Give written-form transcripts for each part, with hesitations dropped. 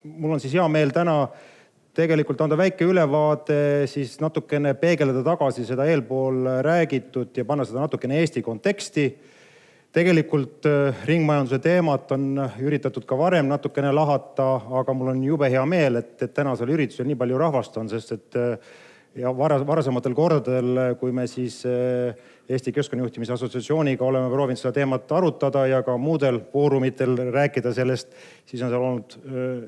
mul on siis hea meel täna tegelikult anda väike ülevaade, siis natukene peegeldada tagasi seda eelpool räägitud ja panna seda natukene Eesti konteksti. Tegelikult ringmajanduse teemat on üritatud ka varem natukene lahata, aga mul on jube hea meel, et tänasel üritusel nii palju rahvast on, sest et ja varasematel kordadel, kui me siis Eesti Keskkonnajuhtimise Assotsiatsiooniga oleme proovinud seda teemat arutada ja ka muudel foorumitel rääkida sellest, siis on seal olnud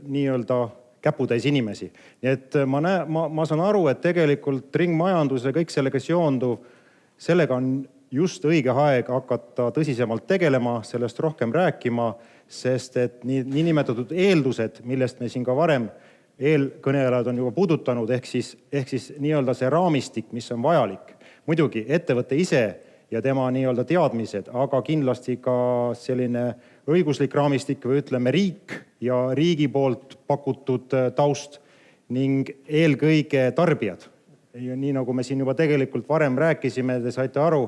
nii-öelda käputäis inimesi. Nii et ma saan aru, et tegelikult ringmajandus ja kõik sellega seonduv, sellega on just õige aeg hakata tõsisemalt tegelema, sellest rohkem rääkima, sest et niinimetatud eeldused, millest me siin ka varem eelkõnelejad on juba puudutanud, ehk siis nii-öelda see raamistik, mis on vajalik. Muidugi ettevõte ise ja tema nii-öelda teadmised, aga kindlasti ka selline õiguslik raamistik või ütleme riik ja riigi poolt pakutud taust ning eelkõige tarbijad. Ja nii nagu me siin juba tegelikult varem rääkisime, te saite aru,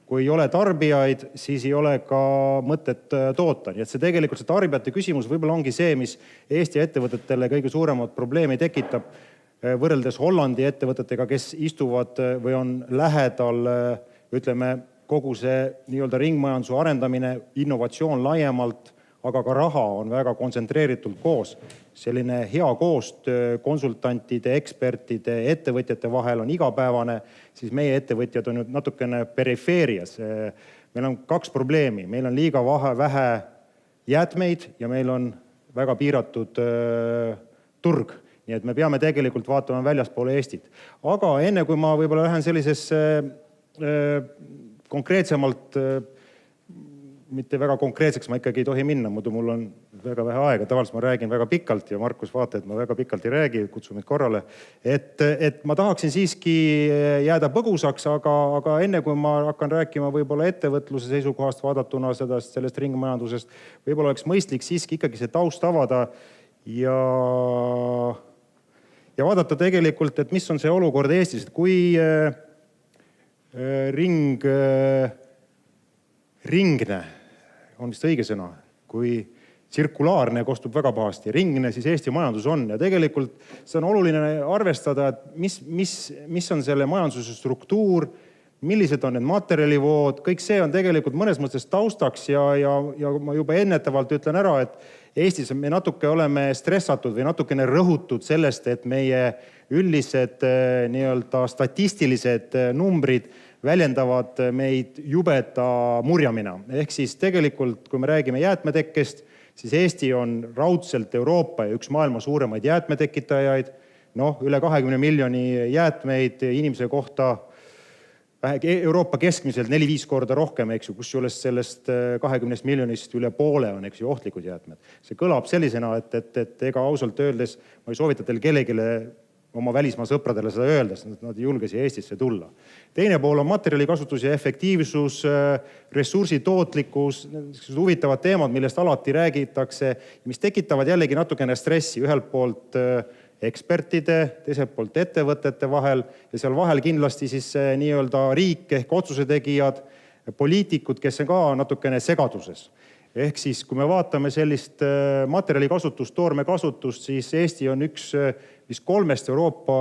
kui ei ole tarbijaid, siis ei ole ka mõtet toota. Nii et see tegelikult see tarbijate küsimus võib-olla ongi see, mis Eesti ettevõtetele kõige suuremat probleemi tekitab võrreldes Hollandi ettevõtetega, kes istuvad või on lähedal, ütleme, kogu see nii-öelda ringmajanduse arendamine, innovatsioon laiemalt, aga ka raha on väga kontsentreeritult koos. Selline hea koostöö konsultantide, ekspertide, ettevõtjate vahel on igapäevane, siis meie ettevõtjad on nüüd natukene perifeerias. Meil on 2 probleemi. Meil on liiga vähe jäätmeid ja meil on väga piiratud turg. Nii et me peame tegelikult vaatama väljaspoole Eestit. Aga enne kui ma võib-olla lähen sellisesse konkreetsemalt, mitte väga konkreetseks ma ikkagi ei tohi minna, muidu mul on väga vähe aega. Tavaliselt ma räägin väga pikalt ja Markus vaata, et ma väga pikalt ei räägi, kutsu meid korrale. Et ma tahaksin siiski jääda põgusaks, aga enne kui ma hakkan rääkima võib-olla ettevõtluse seisukohast vaadatuna sellest ringmajandusest, võib-olla oleks mõistlik siiski ikkagi see taust avada ja vaadata tegelikult, et mis on see olukord Eestis. Kui ringne on vist õige sõna, kui tsirkulaarne kostub väga pahasti, ringne siis Eesti majandus on ja tegelikult see on oluline arvestada, et mis on selle majanduse struktuur, millised on need materjalivood, kõik see on tegelikult mõnes mõttes taustaks ja ma juba ennetavalt ütlen ära, et Eestis me natuke oleme stressatud või natukene rõhutud sellest, et meie üldised nii-öelda statistilised numbrid väljendavad meid jubeda murjamina. Ehk siis tegelikult, kui me räägime jäätmetekkest, siis Eesti on raudselt Euroopa ja üks maailma suuremaid jäätmetekitajaid. Üle 20 miljoni jäätmeid inimese kohta, Euroopa keskmiselt 4-5 korda rohkem, eks ju, kusjuures sellest 20 miljonist üle poole on, eks ju, ohtlikud jäätmed. See kõlab sellisena, et ega ausalt öeldes ma ei soovita teil kellegile oma välismaa sõpradele seda öelda, sest nad ei julge siia Eestisse tulla. Teine pool on materjalikasutus ja efektiivsus, ressursi tootlikkus, huvitavad teemad, millest alati räägitakse, mis tekitavad jällegi natukene stressi ühelt poolt ekspertide, teiselt poolt ettevõtete vahel ja seal vahel kindlasti siis nii-öelda riik ehk otsusetegijad, poliitikud, kes on ka natukene segaduses. Ehk siis, kui me vaatame sellist materjalikasutust, toormekasutust, siis Eesti on üks 3 Euroopa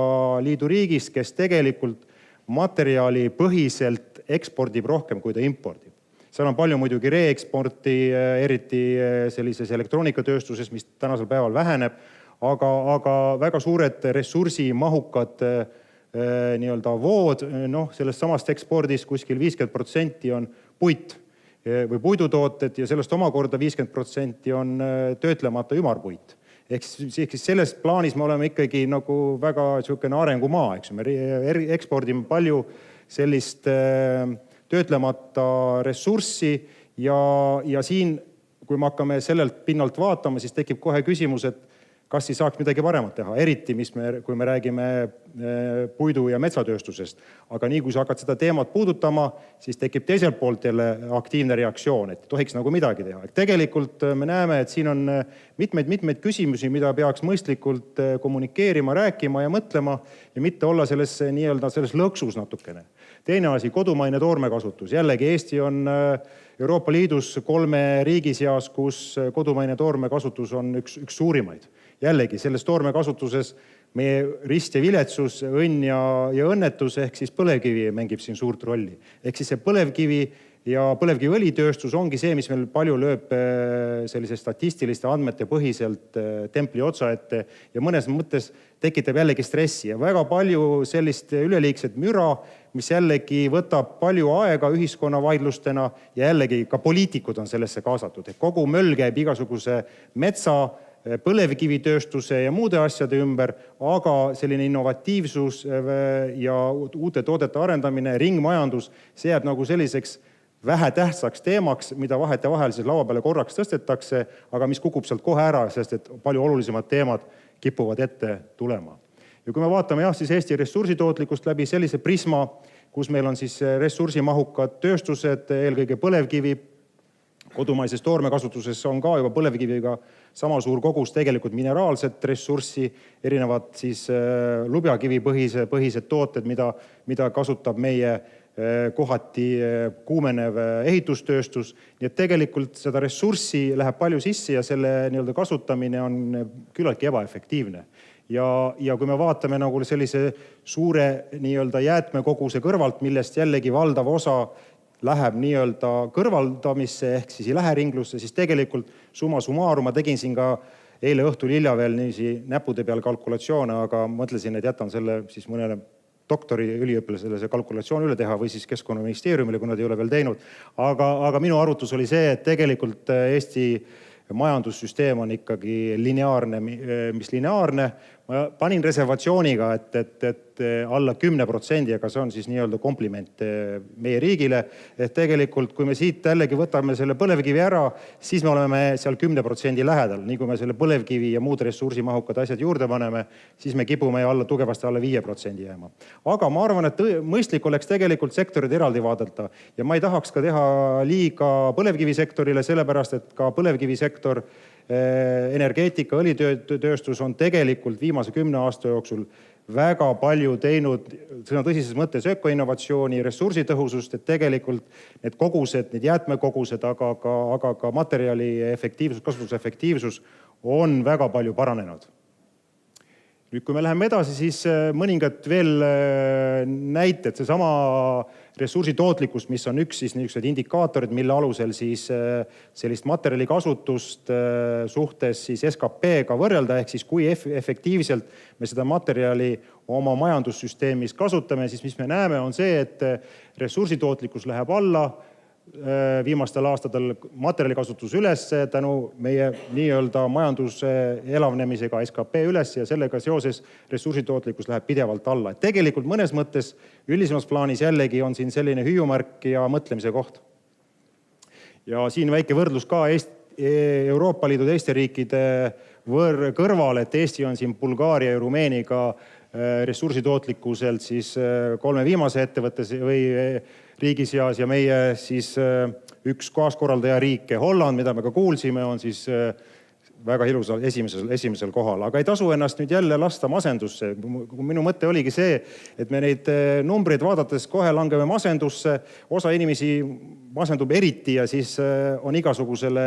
Liidu riigist, kes tegelikult materjali põhiselt ekspordib rohkem, kui ta impordib. Seal on palju muidugi reeksporti, eriti sellises elektroonikatööstuses, mis tänasel päeval väheneb, aga väga suured ressursimahukad nii-öelda vood, sellest samast ekspordis kuskil 50% on puit või puidutooted ja sellest omakorda 50% on töötlemata ümarpuit. Ehk siis selles plaanis me oleme ikkagi nagu väga arengumaa, eks me ekspordime palju sellist töötlemata ressurssi ja siin, kui me hakkame sellelt pinnalt vaatama, siis tekib kohe küsimus, et kas siis saaks midagi paremat teha, eriti kui me räägime puidu- ja metsatööstusest. Aga nii, kui sa hakkad seda teemat puudutama, siis tekib teiselt poolt jälle aktiivne reaktsioon, et tohiks nagu midagi teha. Tegelikult me näeme, et siin on mitmeid küsimusi, mida peaks mõistlikult kommunikeerima, rääkima ja mõtlema ja mitte olla selles lõksus natukene. Teine asi, kodumaine toormekasutus. Jällegi Eesti on Euroopa Liidus 3 riigi seas, kus kodumaine toormekasutus on üks suurimaid. jällegi selles toormekasutuses meie rist ja viletsus, õnn ja õnnetus ehk siis põlevkivi mängib siin suurt rolli. Ehk siis see põlevkivi ja põlevkiviõlitööstus ongi see, mis meil palju lööb sellise statistiliste andmete põhiselt templi otsa ette ja mõnes mõttes tekitab jällegi stressi ja väga palju sellist üleliigset müra, mis jällegi võtab palju aega ühiskonna vaidlustena ja jällegi ka poliitikud on sellesse kaasatud. Kogu möll käib igasuguse metsa, põlevkivitööstuse ja muude asjade ümber, aga selline innovatiivsus ja uute toodete arendamine, ringmajandus, see jääb nagu selliseks vähetähtsaks teemaks, mida vahet ja vahel siis laua peale korraks tõstetakse, aga mis kukub sealt kohe ära, sest et palju olulisemad teemad kipuvad ette tulema. Ja kui me vaatame siis Eesti ressursitootlikkust läbi sellise prisma, kus meil on siis ressursimahukad tööstused, eelkõige põlevkivi, kodumaises toormekasutuses on ka juba põlevkiviga sama suur kogus tegelikult mineraalset ressurssi, erinevad siis lubjakivipõhised tooted, mida kasutab meie kohati kuumenev ehitustööstus. Nii et tegelikult seda ressurssi läheb palju sisse ja selle kasutamine on küllaltki ebaefektiivne. Ja kui me vaatame nagu sellise suure jäätmekoguse kõrvalt, millest jällegi valdav osa läheb kõrvaldamisse ehk siis ei lähe ringlusse, siis tegelikult summa summarum, ma tegin siin ka eile õhtul hilja veel näpude peal kalkulatsioone, aga mõtlesin, et jätan selle siis mõnele doktoriüliõpilasele see kalkulatsioon üle teha või siis Keskkonnaministeeriumile, kui nad ei ole veel teinud. Aga minu arvutus oli see, et tegelikult Eesti majandussüsteem on ikkagi lineaarne, mis lineaarne. Ma panin reservatsiooniga, et alla 10%, aga see on siis kompliment meie riigile. Et tegelikult, kui me siit jällegi võtame selle põlevkivi ära, siis me oleme seal 10% lähedal. Nii kui me selle põlevkivi ja muud ressursimahukad asjad juurde paneme, siis me kipume tugevasti alla 5% jääma. Aga ma arvan, et mõistlik oleks tegelikult sektorid eraldi vaadata. Ja ma ei tahaks ka teha liiga põlevkivisektorile, sellepärast, et ka põlevkivisektor, energeetika, õlitööstus on tegelikult viimase 10 aasta jooksul väga palju teinud sõna tõsises mõttes ökoinnovatsiooni, ressursitõhusust, et tegelikult need kogused, need jäätmekogused, aga ka materjali efektiivsus, kasutusefektiivsus on väga palju paranenud. Nüüd, kui me läheme edasi, siis mõningad veel näited, seesama ressursitootlikkus, mis on üks siis niisugused indikaatorid, mille alusel siis sellist materjali kasutust suhtes siis SKP-ga võrrelda, ehk siis kui efektiivselt me seda materjali oma majandussüsteemis kasutame, siis mis me näeme on see, et ressursitootlikkus läheb alla, viimastel aastatel materjalikasutus üles tänu meie majanduse elavnemisega SKP üles ja sellega seoses ressursitootlikkus läheb pidevalt alla. Tegelikult mõnes mõttes üldisemas plaanis jällegi on siin selline hüüumärk ja mõtlemise koht. Ja siin väike võrdlus ka Euroopa Liidu teiste riikide kõrval, et Eesti on siin Bulgaaria ja Rumeeniga ressursitootlikkuselt siis 3 viimase ettevõttes või riigi seas ja meie siis üks kaaskorraldaja riike Holland, mida me ka kuulsime, on siis väga ilusal esimesel kohal. Aga ei tasu ennast nüüd jälle lasta masendusse. Minu mõte oligi see, et me neid numbreid vaadates kohe langeme masendusse. Osa inimesi masendub eriti ja siis on igasugusele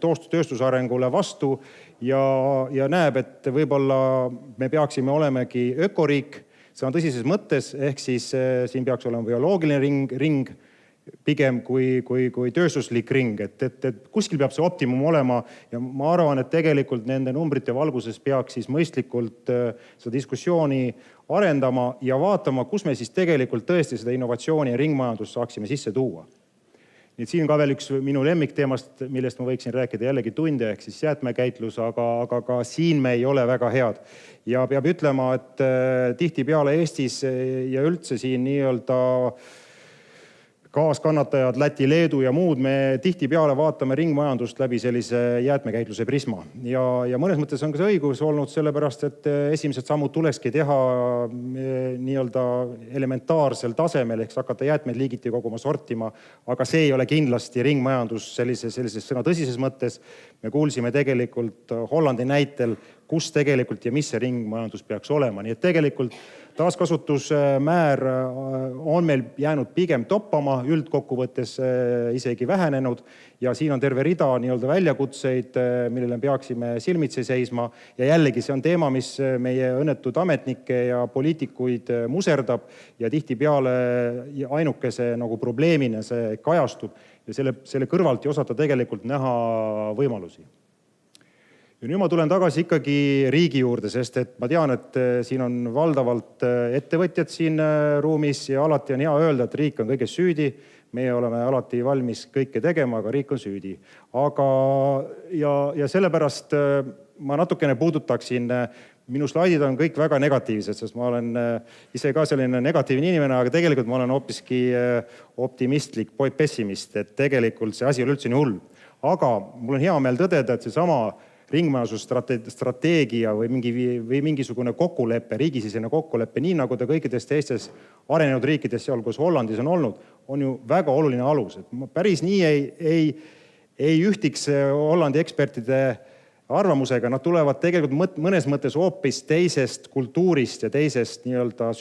tööstusarengule vastu ja näeb, et võib-olla me peaksime olemegi ökoriik. See on tõsises mõttes, ehk siis siin peaks olema bioloogiline ring pigem kui tööstuslik ring, et kuskil peab see optimum olema ja ma arvan, et tegelikult nende numbrite valguses peaks siis mõistlikult seda diskussiooni arendama ja vaatama, kus me siis tegelikult tõesti seda innovatsiooni ja ringmajandust saaksime sisse tuua. Nii et siin ka veel üks minu lemmikteemast, millest ma võiksin rääkida jällegi tunde, ehk siis jäätmekäitlus, aga ka siin me ei ole väga head. Ja peab ütlema, et tihtipeale Eestis ja üldse siin kaaskannatajad, Läti, Leedu ja muud, me tihtipeale vaatame ringmajandust läbi sellise jäätmekäitluse prisma. Ja mõnes mõttes on ka see õigus olnud sellepärast, et esimesed sammud tulekski teha elementaarsel tasemel, ehk hakata jäätmeid liigiti koguma, sortima, aga see ei ole kindlasti ringmajandus sellises sõna tõsises mõttes. Me kuulsime tegelikult Hollandi näitel, kus tegelikult ja mis see ringmajandus peaks olema. Nii et tegelikult taaskasutusmäär on meil jäänud pigem toppama, üldkokkuvõttes isegi vähenenud ja siin on terve rida väljakutseid, millele peaksime silmitsi seisma. Ja jällegi see on teema, mis meie õnnetud ametnikke ja poliitikuid muserdab ja tihtipeale ainukese probleemina see kajastub ja selle kõrvalt ei osata tegelikult näha võimalusi. Ja nüüd ma tulen tagasi ikkagi riigi juurde, sest et ma tean, et siin on valdavalt ettevõtjad siin ruumis ja alati on hea öelda, et riik on kõiges süüdi. Meie oleme alati valmis kõike tegema, aga riik on süüdi. Ja sellepärast ma natukene puudutaksin, minu slaidid on kõik väga negatiivsed, sest ma olen ise ka selline negatiivne inimene, aga tegelikult ma olen hoopiski optimistlik pessimist, et tegelikult see asi ei ole üldse nii hull. Aga mul on hea meel tõdeda, et seesama ringmajandusstrateegia või mingisugune kokkulepe, riigisisene kokkulepe, nii nagu ta kõikides teistes arenenud riikides, sealhulgas Hollandis on olnud, on ju väga oluline alus. Päris nii ei ühtiks Hollandi ekspertide arvamusega, nad tulevad tegelikult mõnes mõttes hoopis teisest kultuurist ja teisest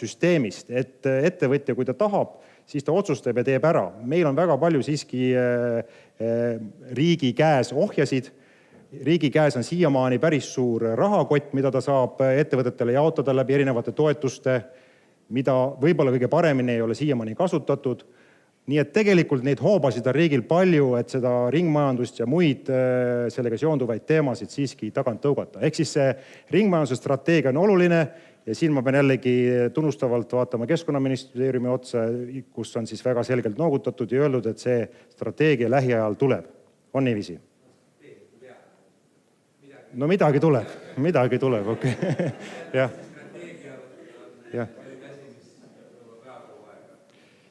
süsteemist, et ettevõtja, kui ta tahab, siis ta otsustab ja teeb ära. Meil on väga palju siiski riigi käes ohjasid. Riigi käes on siiamaani päris suur rahakott, mida ta saab ettevõtetele jaotada läbi erinevate toetuste, mida võib-olla kõige paremini ei ole siiamaani kasutatud. Nii et tegelikult neid hoobasid on riigil palju, et seda ringmajandust ja muid sellega seonduvaid teemasid siiski tagant tõugata. Ehk siis see ringmajanduse strateegia on oluline ja siin ma pean jällegi tunnustavalt vaatama Keskkonnaministeeriumi otsa, kus on siis väga selgelt noogutatud ja öeldud, et see strateegia lähiajal tuleb. On niiviisi? No midagi tuleb, okei. Jah.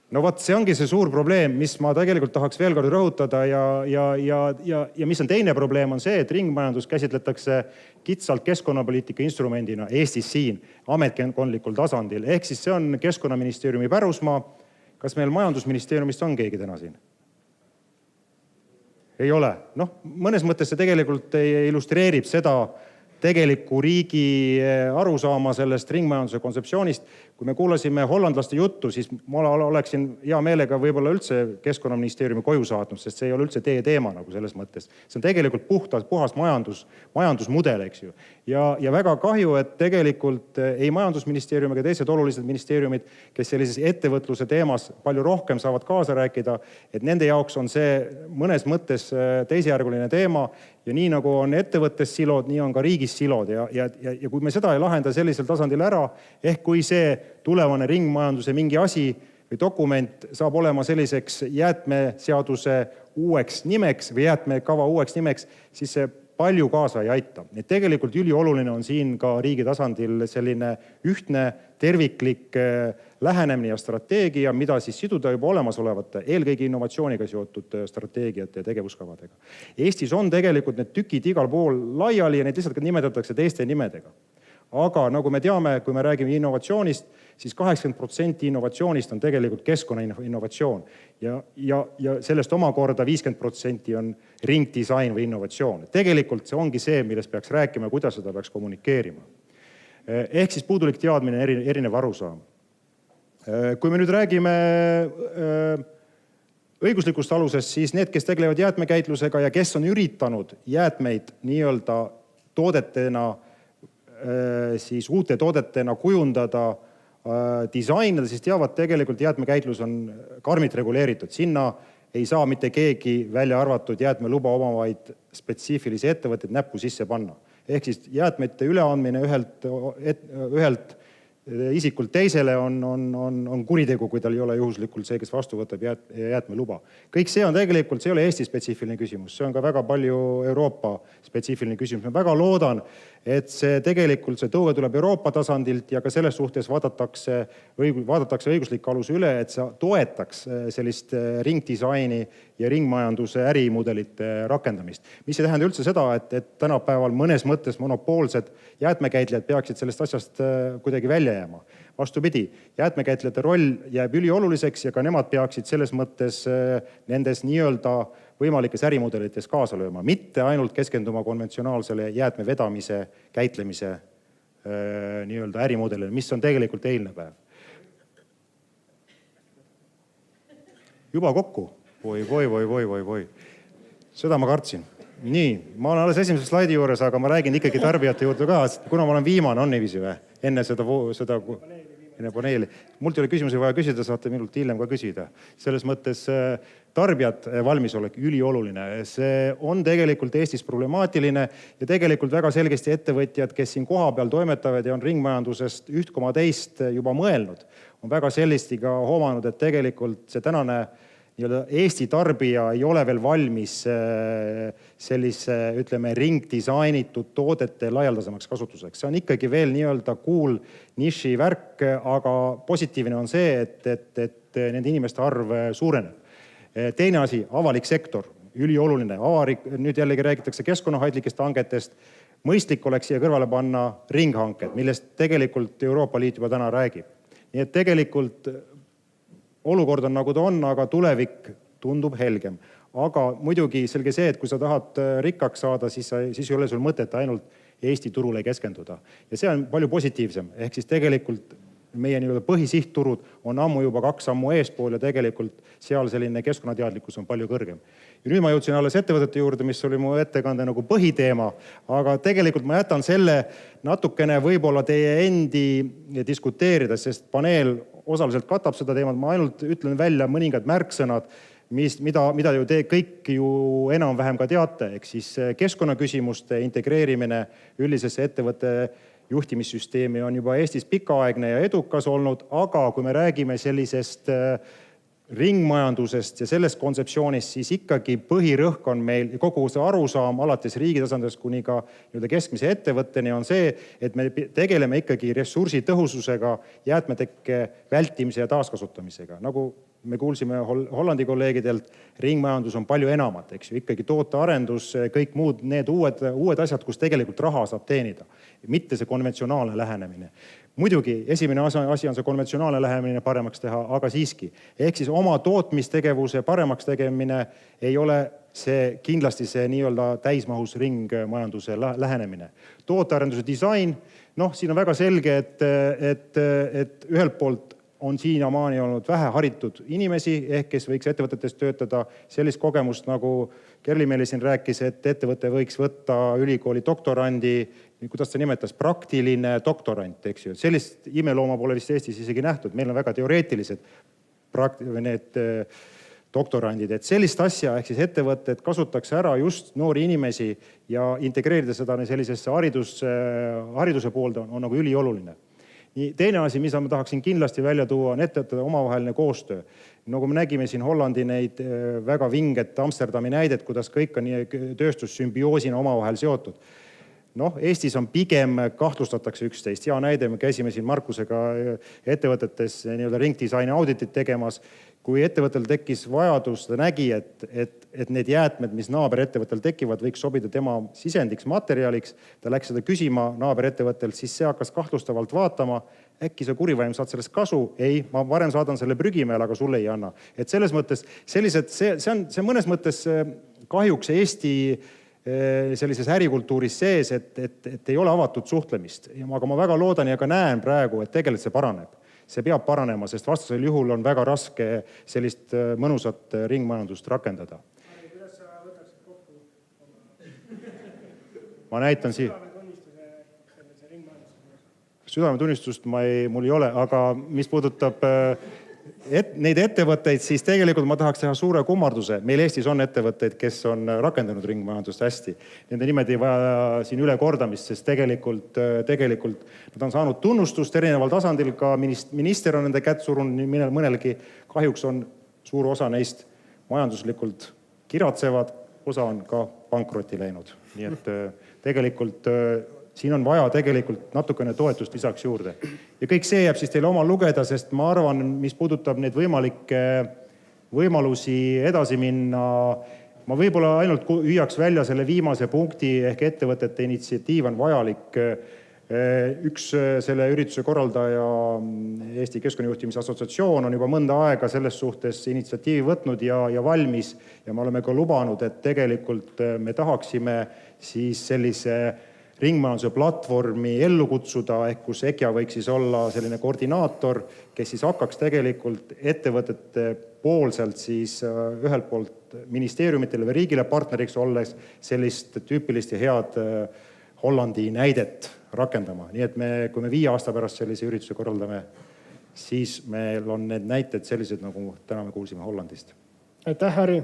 No vot, see ongi see suur probleem, mis ma tegelikult tahaks veel kord rõhutada ja mis on teine probleem on see, et ringmajandus käsitletakse kitsalt keskkonnapoliitika instrumendina Eestis siin ametkondlikul tasandil. Ehk siis see on Keskkonnaministeeriumi pärusmaa. Kas meil majandusministeeriumist on keegi täna siin? Ei ole. Mõnes mõttes see tegelikult illustreerib seda tegeliku riigi arusaama sellest ringmajanduse kontseptsioonist. Kui me kuulasime hollandlaste juttu, siis ma oleksin hea meelega võib-olla üldse Keskkonnaministeeriumi koju saatnud, sest see ei ole üldse teie teema selles mõttes. See on tegelikult puhas majandusmudel, eks ju. Ja väga kahju, et tegelikult ei majandusministeerium ega teised olulised ministeeriumid, kes sellises ettevõtluse teemas palju rohkem saavad kaasa rääkida, et nende jaoks on see mõnes mõttes teisejärguline teema ja nii nagu on ettevõttes silod, nii on ka riigis silod ja kui me seda ei lahenda sellisel tasandil ära, ehk kui see tulevane ringmajanduse mingi asi või dokument saab olema selliseks jäätmeseaduse uueks nimeks või jäätmekava uueks nimeks, siis see palju kaasa ei aita. Tegelikult ülioluline on siin ka riigi tasandil selline ühtne terviklik lähenemine ja strateegia, mida siis siduda juba olemasolevate, eelkõige innovatsiooniga seotud strateegiate ja tegevuskavadega. Eestis on tegelikult need tükid igal pool laiali ja neid lihtsalt nimetatakse teiste nimedega. Aga nagu me teame, kui me räägime innovatsioonist, siis 80% innovatsioonist on tegelikult keskkonnainnovatsioon ja sellest omakorda 50% on ringdisain või innovatsioon. Tegelikult see ongi see, millest peaks rääkima ja kuidas seda peaks kommunikeerima. Ehk siis puudulik teadmine, erinev arusaam. Kui me nüüd räägime õiguslikust alusest, siis need, kes tegelevad jäätmekäitlusega ja kes on üritanud jäätmeid nii-öelda toodetena siis uute toodetena kujundada, disainida, siis teavad tegelikult jäätmekäitlus on karmilt reguleeritud. Sinna ei saa mitte keegi välja arvatud jäätmeluba omavaid spetsiifilisi ettevõtteid näppu sisse panna. Ehk siis jäätmete üleandmine ühelt isikult teisele on kuritegu, kui tal ei ole juhuslikult see, kes vastu võtab jäätmeluba. Kõik see on tegelikult, see ei ole Eesti spetsiifiline küsimus, see on ka väga palju Euroopa spetsiifiline küsimus. Ma väga loodan, et see tegelikult see tõuge tuleb Euroopa tasandilt ja ka selles suhtes vaadatakse õiguslik alus üle, et see toetaks sellist ringdisaini ja ringmajanduse ärimudelite rakendamist. Mis ei tähenda üldse seda, et tänapäeval mõnes mõttes monopoolsed jäätmekäitlejad peaksid sellest asjast kuidagi välja jääma. Vastupidi, jäätmekäitlejate roll jääb ülioluliseks ja ka nemad peaksid selles mõttes nendes nii-öelda võimalikes ärimudelites kaasa lööma, mitte ainult keskenduma konventsionaalsele jäätme vedamise, käitlemise nii-öelda ärimudelile, mis on tegelikult eilne päev. Juba kokku? Voi. Seda ma kartsin. Nii, ma olen alles esimese slaidi juures, aga ma räägin ikkagi tarbijate juurde ka, kuna ma olen viimane, on niiviisi või? Enne seda paneeli. Mult ei ole küsimusi vaja küsida, saate minult hiljem ka küsida. Selles mõttes tarbijad valmisolek ülioluline. See on tegelikult Eestis problemaatiline ja tegelikult väga selgesti ettevõtjad, kes siin koha peal toimetavad ja on ringmajandusest 1,2 juba mõelnud, on väga sellisti ka hoomanud, et tegelikult see tänane Eesti tarbija ei ole veel valmis sellise, ütleme, ringdisainitud toodete laialdasemaks kasutuseks. See on ikkagi veel nii-öelda cool niši värk, aga positiivne on see, et nende inimeste arv suureneb. Teine asi, avalik sektor, ülioluline. Nüüd jällegi räägitakse keskkonnahoidlikest hangetest. Mõistlik oleks siia kõrvale panna ringhanked, millest tegelikult Euroopa Liit juba täna räägib. Nii et tegelikult olukord on nagu ta on, aga tulevik tundub helgem. Aga muidugi selge see, et kui sa tahad rikkaks saada, siis ei ole sul mõtet ainult Eesti turule keskenduda. Ja see on palju positiivsem. Ehk siis tegelikult meie põhisihtturud on ammu juba 2 sammu eespool ja tegelikult seal selline keskkonnateadlikkus on palju kõrgem. Ja nüüd ma jõudsin alles ettevõtete juurde, mis oli mu ettekande nagu põhiteema, aga tegelikult ma jätan selle natukene võib-olla teie endi diskuteerida, sest paneel osaliselt katab seda teemat. Ma ainult ütlen välja mõningad märksõnad, mida ju te kõik ju enam-vähem ka teate, ehk siis keskkonnaküsimuste integreerimine üldisesse ettevõtte juhtimissüsteemi on juba Eestis pikaaegne ja edukas olnud, aga kui me räägime sellisest ringmajandusest ja sellest kontseptsioonist, siis ikkagi põhirõhk on meil kogu see arusaam alates riigi tasandist kuni ka keskmise ettevõtteni on see, et me tegeleme ikkagi ressursitõhususega, jäätmetekke vältimise ja taaskasutamisega. Nagu me kuulsime Hollandi kolleegidelt, ringmajandus on palju enamat, eks ju, ikkagi tootearendus, kõik muud need uued asjad, kus tegelikult raha saab teenida, mitte see konventsionaalne lähenemine. Muidugi, esimene asi on see konventsionaalne lähenemine paremaks teha, aga siiski. Ehk siis oma tootmistegevuse paremaks tegemine ei ole see kindlasti see nii-öelda täismahus ringmajanduse lähenemine. Tootearenduse disain, siin on väga selge, et ühelt poolt on siinamaani olnud vähe haritud inimesi, kes võiks ettevõtetes töötada. Sellist kogemust, nagu Kerli-Meeli siin rääkis, et ettevõte võiks võtta ülikooli doktorandi, kuidas ta nimetas, praktiline doktorant, eks ju. Sellist imelooma pole vist Eestis isegi nähtud. Meil on väga teoreetilised need doktorandid. Et sellist asja, ehk siis ettevõtted kasutaks ära just noori inimesi ja integreerida seda sellisesse hariduse poolde on nagu ülioluline. Teine asi, mis ma tahaksin kindlasti välja tuua, on ettevõtete omavaheline koostöö. Nagu me nägime siin Hollandi neid väga vinget Amsterdami näidet, kuidas kõik on tööstussümbioosina omavahel seotud. Eestis on pigem kahtlustatakse üksteist. Hea näide, me käisime siin Markusega ettevõtetes ringdisaini auditit tegemas. Kui ettevõttel tekkis vajadus, ta nägi, et need jäätmed, mis naaberettevõttel tekivad, võiks sobida tema sisendiks, materjaliks. Ta läks seda küsima naaberettevõttelt, siis see hakkas kahtlustavalt vaatama. Äkki sa kurivaim saad sellest kasu? Ei, ma varem saadan selle prügimäele, aga sulle ei anna. Et selles mõttes, see mõnes mõttes kahjuks Eesti sellises ärikultuuris sees, et ei ole avatud suhtlemist. Aga ma väga loodan ja ka näen praegu, et tegelikult see paraneb. See peab paranema, sest vastasel juhul on väga raske sellist mõnusat ringmajandust rakendada. Kuidas sa võtaksid kokku? Ma näitan siia. Südametunnistust mul ei ole, aga mis puudutab neid ettevõtteid, siis tegelikult ma tahaks teha suure kummarduse. Meil Eestis on ettevõtteid, kes on rakendanud ringmajandust hästi. Nende nimed ei vaja siin üle kordamist, sest tegelikult nad on saanud tunnustust erineval tasandil, ka minister on nende kätt surunud mõnelgi. Kahjuks on suur osa neist majanduslikult kiratsevad, osa on ka pankrotti läinud. Nii et tegelikult siin on vaja tegelikult natukene toetust lisaks juurde. Ja kõik see jääb siis teile omal lugeda, sest ma arvan, mis puudutab neid võimalikke võimalusi edasi minna, ma võib-olla ainult hüüaks välja selle viimase punkti ehk ettevõtete initsiatiiv on vajalik. Üks selle ürituse korraldaja, Eesti Keskkonnajuhtimise Assotsiatsioon, on juba mõnda aega selles suhtes initsiatiivi võtnud ja valmis. Ja me oleme ka lubanud, et tegelikult me tahaksime siis sellise ringmajanduse platvormi ellu kutsuda, ehk kus EKIA võiks siis olla selline koordinaator, kes siis hakkaks tegelikult ettevõtete poolselt siis ühelt poolt ministeeriumitele või riigile partneriks olles sellist tüüpilist ja head Hollandi näidet rakendama. Nii et kui me 5 aasta pärast sellise ürituse korraldame, siis meil on need näited sellised, nagu täna me kuulsime Hollandist. Aitäh, Harri!